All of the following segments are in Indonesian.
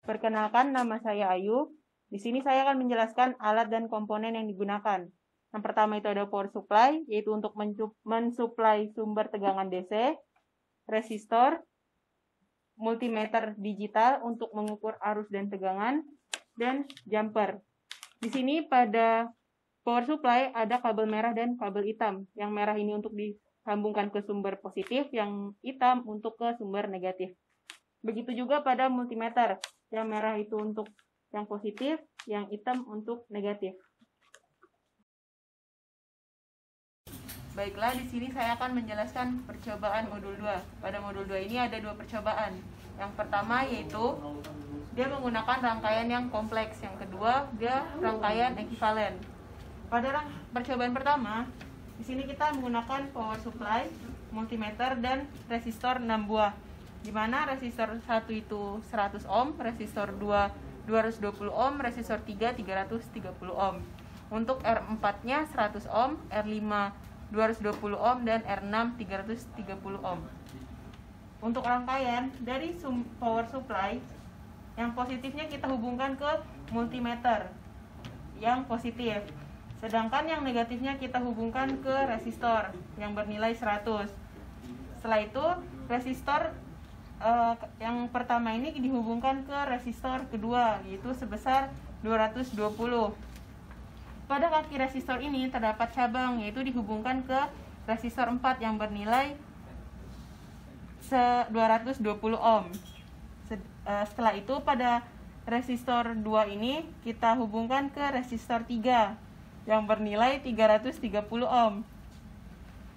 Perkenalkan, nama saya Ayu. Di sini saya akan menjelaskan alat dan komponen yang digunakan. Yang pertama itu ada power supply, yaitu untuk mensuplai sumber tegangan DC, resistor, multimeter digital untuk mengukur arus dan tegangan, dan jumper. Di sini pada power supply ada kabel merah dan kabel hitam. Yang merah ini untuk disambungkan ke sumber positif, yang hitam untuk ke sumber negatif. Begitu juga pada multimeter, yang merah itu untuk yang positif, yang hitam untuk negatif. Baiklah, di sini saya akan menjelaskan percobaan modul 2. Pada modul 2 ini ada 2 percobaan. Yang pertama yaitu dia menggunakan rangkaian yang kompleks, yang kedua dia rangkaian ekivalen. Pada percobaan pertama, di sini kita menggunakan power supply, multimeter, dan resistor 6 buah. Di mana resistor 1 itu 100 ohm, resistor 2 220 ohm, resistor 3 330 ohm. Untuk R4-nya 100 ohm, R5 220 ohm, dan R6 330 ohm. Untuk rangkaian dari power supply, yang positifnya kita hubungkan ke multimeter yang positif. Sedangkan yang negatifnya kita hubungkan ke resistor yang bernilai 100. Setelah itu, resistor yang pertama ini dihubungkan ke resistor kedua, yaitu sebesar 220. Pada kaki resistor ini terdapat cabang, yaitu dihubungkan ke resistor 4 yang bernilai 220 ohm. Setelah itu pada resistor 2 ini kita hubungkan ke resistor 3 yang bernilai 330 ohm.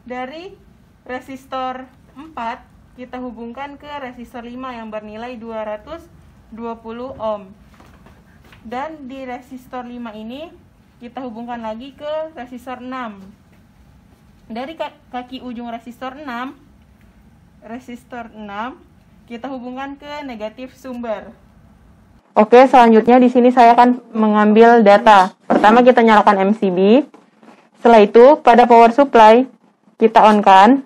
Dari resistor 4 kita hubungkan ke resistor 5 yang bernilai 220 ohm. Dan di resistor 5 ini kita hubungkan lagi ke resistor 6. Dari kaki ujung resistor 6 kita hubungkan ke negatif sumber. Oke, selanjutnya di sini saya akan mengambil data. Pertama kita nyalakan MCB. Setelah itu pada power supply kita on-kan.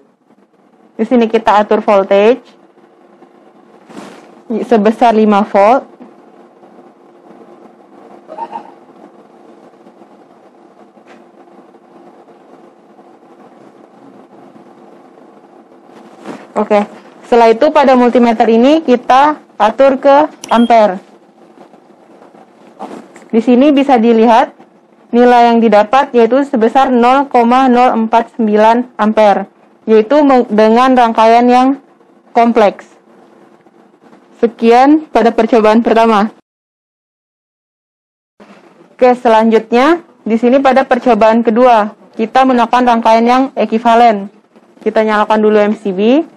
Di sini kita atur voltage sebesar 5 volt. Oke, setelah itu pada multimeter ini kita atur ke ampere. Di sini bisa dilihat nilai yang didapat yaitu sebesar 0,049 ampere. Yaitu dengan rangkaian yang kompleks. Sekian pada percobaan pertama. Oke, selanjutnya di sini pada percobaan kedua kita menggunakan rangkaian yang ekivalen. Kita nyalakan dulu MCB,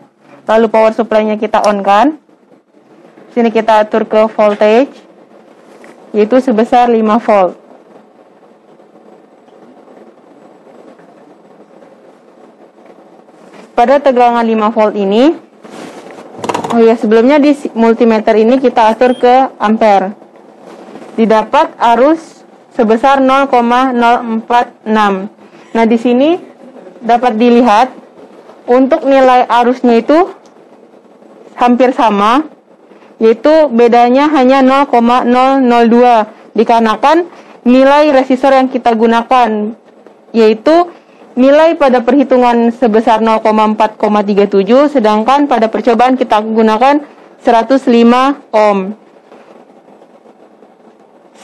lalu power supply-nya kita on-kan. Sini kita atur ke voltage, yaitu sebesar 5 volt. Pada tegangan 5 volt ini, sebelumnya di multimeter ini kita atur ke ampere. Didapat arus sebesar 0,046. Nah, di sini dapat dilihat untuk nilai arusnya itu hampir sama, yaitu bedanya hanya 0,002 dikarenakan nilai resistor yang kita gunakan, yaitu nilai pada perhitungan sebesar 0,4,37, sedangkan pada percobaan kita gunakan 105 ohm.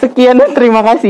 Sekian dan terima kasih.